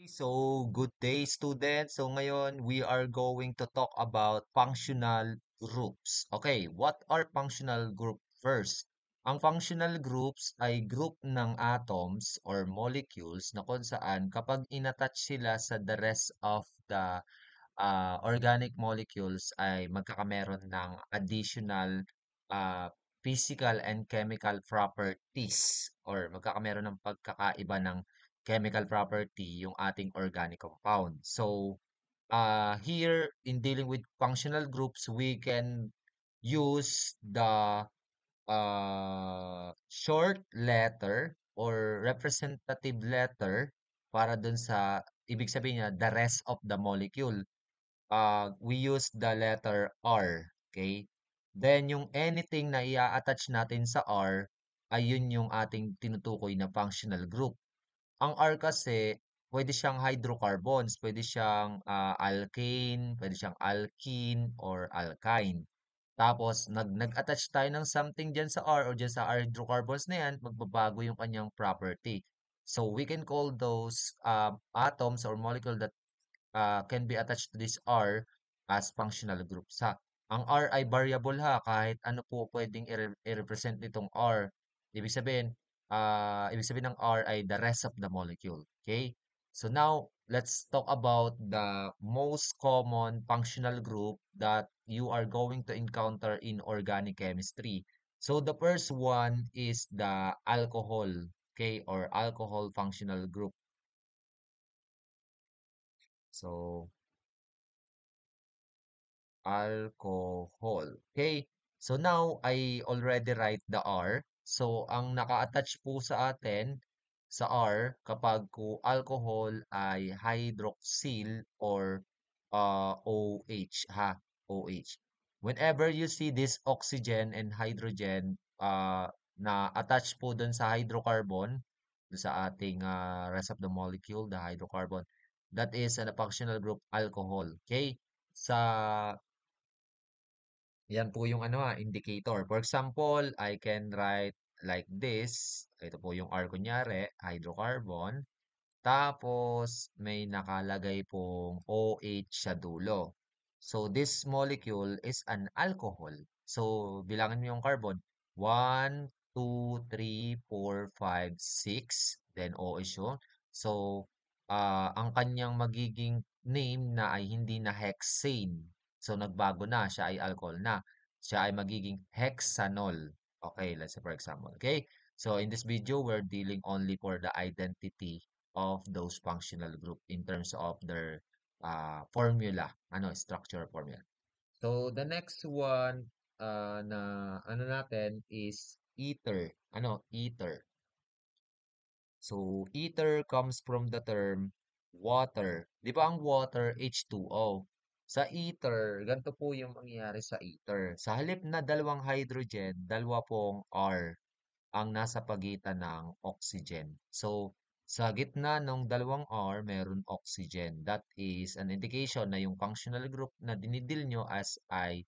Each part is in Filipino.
So, good day, students. So, ngayon, we are going to talk about functional groups. Okay, what are functional group first? Ang functional groups ay group ng atoms or molecules na kung saan kapag inattach sila sa the rest of the organic molecules ay magkakameron ng additional ah, physical and chemical properties or magkakameron ng pagkakaiba ng chemical property yung ating organic compound. So, here in dealing with functional groups, we can use the short letter or representative letter para dun sa ibig sabihin niya the rest of the molecule. We use the letter R. Okay? Then, yung anything na i-attach natin sa R, ay yun yung ating tinutukoy na functional group. Ang R kasi, pwede siyang hydrocarbons, pwede siyang alkane, pwede siyang alkene, or alkyne. Tapos, nag-attach tayo ng something dyan sa R or dyan sa hydrocarbons na yan, magbabago yung kanyang property. So, we can call those atoms or molecule that can be attached to this R as functional groups ha. Ang R ay variable ha, kahit ano po pwedeng i-represent nitong R. Ibig sabihin ng R ay the rest of the molecule. Okay? So now, let's talk about the most common functional group that you are going to encounter in organic chemistry. So the first one is the alcohol, okay, or alcohol functional group. So alcohol. Okay. So now, I already write the R. So, ang naka-attach po sa atin sa R kapag ko alcohol ay hydroxyl or OH ha, OH. Whenever you see this oxygen and hydrogen na attach po dun sa hydrocarbon, dun sa ating rest of the molecule, the hydrocarbon, that is a functional group alcohol. Okay? Sa Yan po yung indicator. For example, I can write like this. Ito po yung R kunyari, hydrocarbon. Tapos may nakalagay pong OH sa dulo. So this molecule is an alcohol. So bilangin mo yung carbon. 1, 2, 3, 4, 5, 6. Then OH yun. So ang kanyang magiging name na ay hindi na hexane. So nagbago na, siya ay alcohol na. Siya ay magiging hexanol. Okay, let's say for example. Okay? So in this video, we're dealing only for the identity of those functional group in terms of their formula, structure formula. So the next one na natin is ether. Ether. So ether comes from the term water. Di ba ang water H2O? Sa ether, ganito po yung mangyayari sa ether. Sa halip na dalawang hydrogen, dalawa pong R ang nasa pagitan ng oxygen. So, sa gitna ng dalawang R, meron oxygen. That is an indication na yung functional group na dinidil nyo ay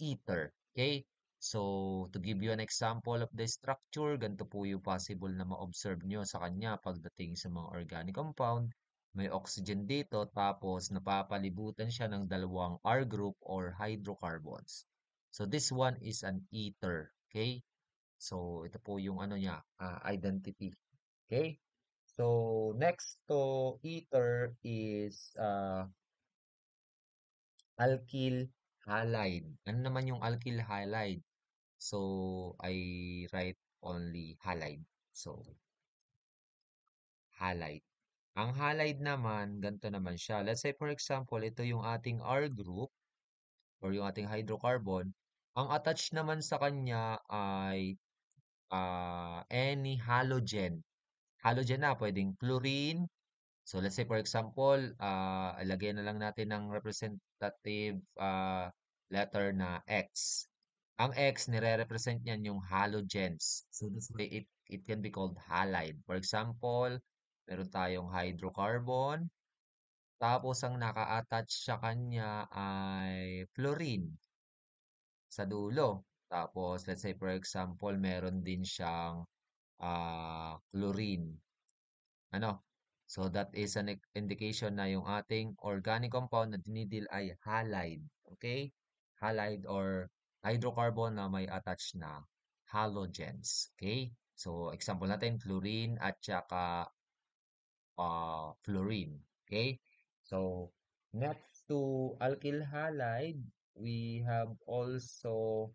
ether. Okay? So, to give you an example of the structure, ganito po yung possible na ma-observe nyo sa kanya pagdating sa mga organic compound. May oxygen dito, tapos napapalibutan siya ng dalawang R group or hydrocarbons. So, this one is an ether. Okay? So, ito po yung niya, identity. Okay? So, next to ether is alkyl halide. Ano naman yung alkyl halide? So, I write only halide. So, halide. Ang halide naman, ganito naman siya. Let's say for example, ito yung ating R group or yung ating hydrocarbon. Ang attached naman sa kanya ay any halogen. Halogen na, pwedeng chlorine. So, let's say for example, ilagay na lang natin ng representative letter na X. Ang X, nire-represent niyan yung halogens. So, that's why it can be called halide. For example, meron tayong hydrocarbon. Tapos, ang naka-attach sa kanya ay fluorine sa dulo. Tapos, let's say for example, meron din siyang chlorine. Ano? So that is an indication na yung ating organic compound na dinidil ay halide. Okay? Halide or hydrocarbon na may attached na halogens. Okay? So example natin, chlorine at saka fluorine. Okay? So next to alkyl halide, we have also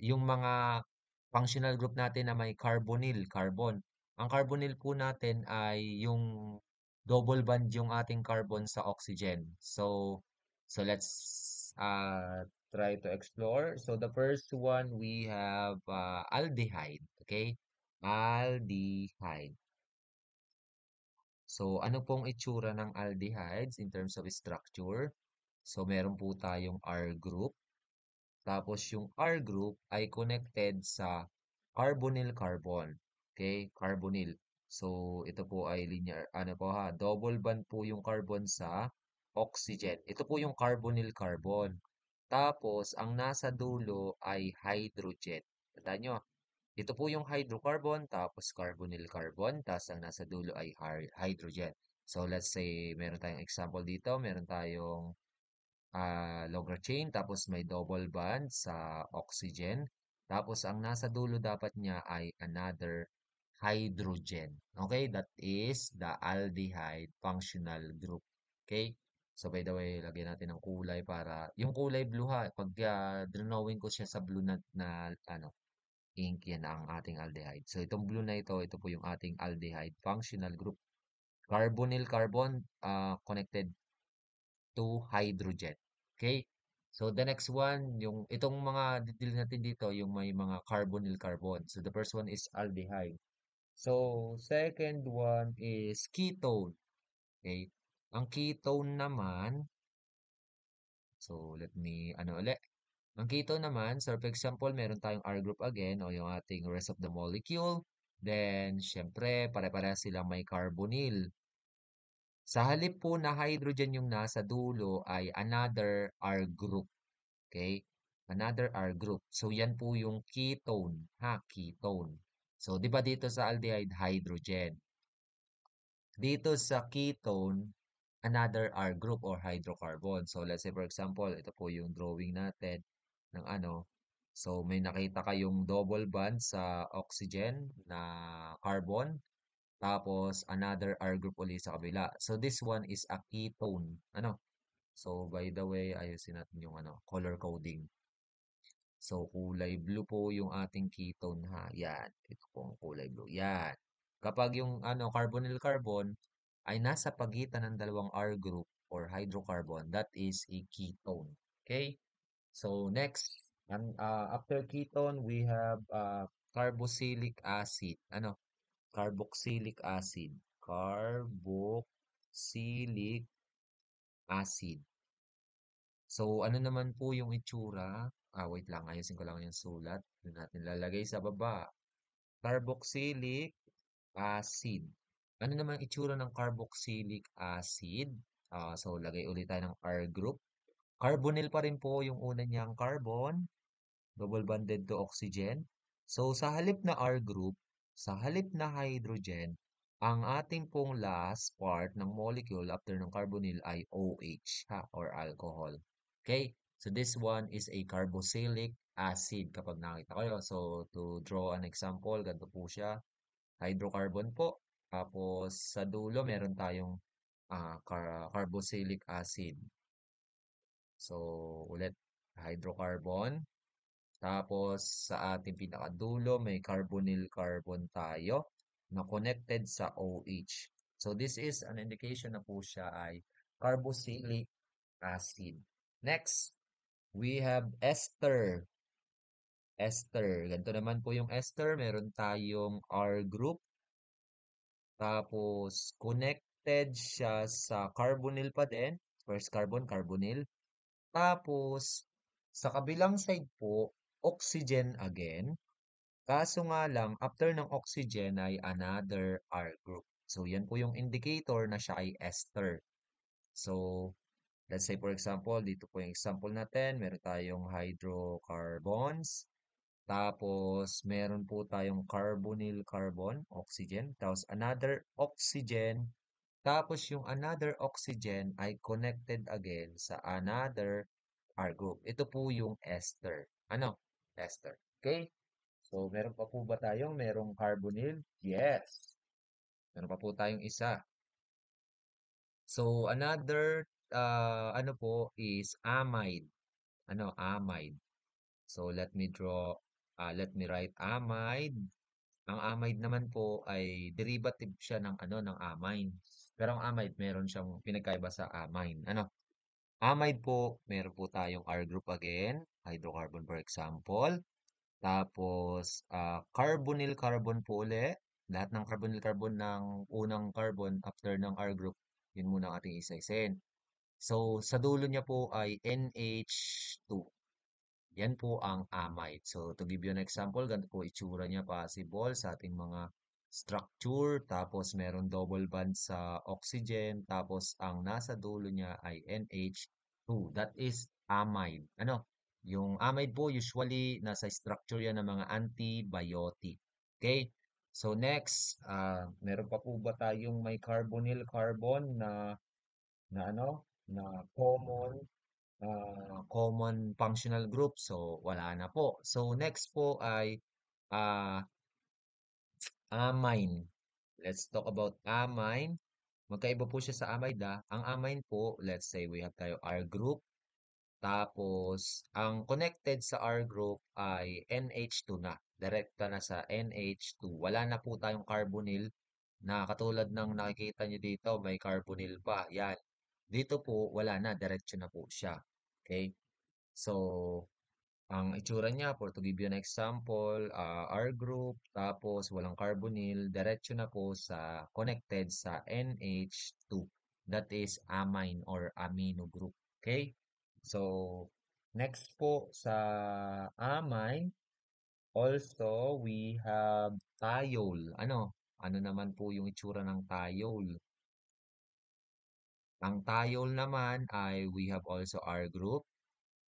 yung mga functional group natin na may carbonyl, carbon. Ang carbonyl po natin ay yung double bond yung ating carbon sa oxygen. So let's try to explore. So the first one we have aldehyde, okay? Aldehyde. So ano pong itsura ng aldehydes in terms of structure? So meron po tayong R group. Tapos yung R group ay connected sa carbonyl carbon. Okay, carbonyl. So ito po ay linear, ano po ha, double bond po yung carbon sa oxygen. Ito po yung carbonyl carbon. Tapos ang nasa dulo ay hydrogen. Tandaan nyo, ito po yung hydrocarbon, tapos carbonyl carbon, tapos ang nasa dulo ay hydrogen. So let's say, meron tayong example dito, meron tayong longer chain, tapos may double bond sa oxygen. Tapos ang nasa dulo dapat niya ay another hydrogen. Okay, that is the aldehyde functional group. Okay? So by the way, lagyan natin ng kulay para yung kulay blue ha, pag drawing ko siya sa blue na ano, ink, yan ang ating aldehyde. So itong blue na ito po yung ating aldehyde functional group. Carbonyl carbon connected to hydrogen. Okay? So the next one, yung itong mga detail natin dito, yung may mga carbonyl carbon. So the first one is aldehyde. So second one is ketone. Okay? Ang ketone naman, so let me ano ulit. Ang ketone naman, so for example, meron tayong R group again o yung ating rest of the molecule. Then, syempre, pare-pareha silang may carbonyl. Sa halip po na hydrogen yung nasa dulo ay another R group. Okay? Another R group. So, yan po yung ketone. Ha? Ketone. So, di ba dito sa aldehyde, hydrogen. Dito sa ketone, another R group or hydrocarbon. So, let's say for example, ito po yung drawing natin ng ano. So, may nakita kayong double bond sa oxygen na carbon. Tapos, another R group ulit sa kabila. So, this one is a ketone. Ano? So, by the way, ayusin natin yung ano, color coding. So, kulay blue po yung ating ketone ha. Yan. Ito po ang kulay blue. Yan. Kapag yung ano, carbonyl carbon ay nasa pagitan ng dalawang R group or hydrocarbon, that is a ketone. Okay? So, next, after ketone, we have carboxylic acid. Ano? Carboxylic acid. Carboxylic acid. So, ano naman po yung itsura? Wait lang, ayusin ko lang yung sulat. Doon natin lalagay sa baba. Carboxylic acid. Ano naman ang itsura ng carboxylic acid? So, lagay ulit tayo ng R group. Carbonyl pa rin po yung una niyang carbon. Double bonded to oxygen. So, sa halip na R group, sa halip na hydrogen, ang ating pong last part ng molecule after ng carbonyl ay OH, ha, or alcohol. Okay? So, this one is a carboxylic acid kapag nakita kayo. So, to draw an example, ganito po siya. Hydrocarbon po. Tapos, sa dulo, meron tayong carboxylic acid. So, ulit, hydrocarbon. Tapos sa ating pinakadulo may carbonyl carbon tayo na connected sa OH. So this is an indication na po siya ay carboxylic acid. Next, we have ester. Ester. Ganito naman po yung ester. Meron tayong R group. Tapos connected siya sa carbonyl pa din. First carbon, carbonyl. Tapos sa kabilang side po, oxygen again. Kaso nga lang, after ng oxygen ay another R group. So, yan po yung indicator na siya ay ester. So, let's say for example, dito po yung example natin, meron tayong hydrocarbons. Tapos, meron po tayong carbonyl carbon, oxygen. Tapos, another oxygen. Tapos, yung another oxygen ay connected again sa another R group. Ito po yung ester. Ano? Ester. Okay? So, meron pa po ba tayong merong carbonyl? Yes. Meron pa po tayong isa. So, another, ano po is amide. Ano? Amide. So, let me write amide. Ang amide naman po ay derivative siya ng ano ng amine. Pero ang amide meron siyang pinagkaiba sa amine. Ano? Amide po, meron po tayong R group again, hydrocarbon for example. Tapos carbonyl carbon po uli. Lahat ng carbonyl carbon ng unang carbon after ng R group, yun muna ang ating isa-isahin. So sa dulo niya po ay NH2. Yan po ang amide. So, to give you an example, ganito po itsura niya possible sa ating mga structure. Tapos, meron double bond sa oxygen. Tapos, ang nasa dulo niya ay NH2. That is amide. Ano? Yung amide po, usually, nasa structure yan ng mga antibiotic. Okay? So, next, meron pa po ba tayong may carbonyl carbon na ano? Na common functional group. So, wala na po. So, next po ay ah, amine. Let's talk about amine. Magkaiba po siya sa amide ah. Ang amine po, let's say we have tayo R group. Tapos, ang connected sa R group ay NH2 na. Direkta na sa NH2. Wala na po tayong carbonyl na katulad ng nakikita nyo dito, may carbonyl pa. Yan. Dito po, wala na. Diretso na po siya. Okay? So, ang itsura niya, for to give you an example, R group, tapos walang carbonyl, diretso na po sa connected sa NH2. That is amine or amino group. Okay? So, next po sa amine, also we have thiol. Ano? Ano naman po yung itsura ng thiol? Ang thiol naman ay we have also R group.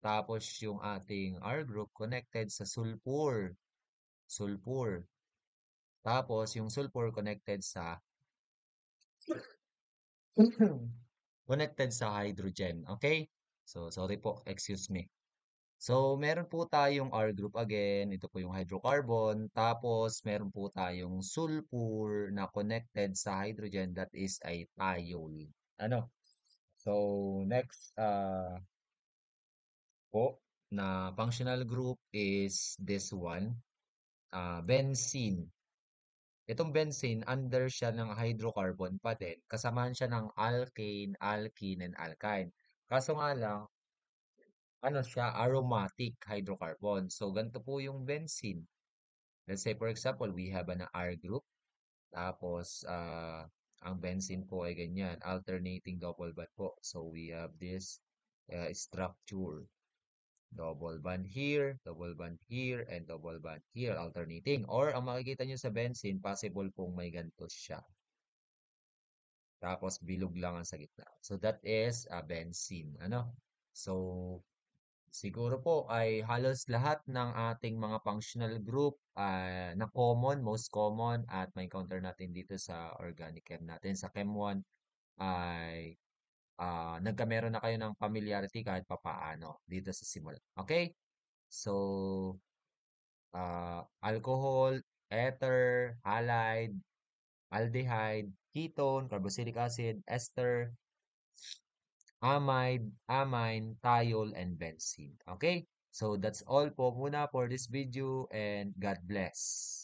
Tapos yung ating R group connected sa sulfur. Sulfur. Tapos yung sulfur connected sa connected sa hydrogen. Okay? So, sorry po. Excuse me. So, meron po tayong R group again. Ito po yung hydrocarbon. Tapos, meron po tayong sulfur na connected sa hydrogen. That is ay thiol. Ano? So, next po na functional group is this one. Benzene. Itong benzene, under siya ng hydrocarbon pa din. Kasamahan siya ng alkane, alkene, and alkyne. Kaso nga lang, ano siya, aromatic hydrocarbon. So, ganito po yung benzene. Let's say, for example, we have an R group. Tapos, ang benzene po ay ganyan, alternating double bond po. So, we have this structure. Double bond here, double bond here, and double bond here, alternating. Or, ang makikita nyo sa benzene, possible pong may ganito siya. Tapos, bilog lang ang sa gitna. So, that is benzene. Ano? So, siguro po ay halos lahat ng ating mga functional group na common, most common, at may counter natin dito sa organic chem natin. Sa Chem 1 ay nagkameron na kayo ng familiarity kahit papaano dito sa simula. Okay? So, alcohol, ether, halide, aldehyde, ketone, carboxylic acid, ester, amide, amine, thiol, and benzene. Okay? So, that's all po muna for this video and God bless.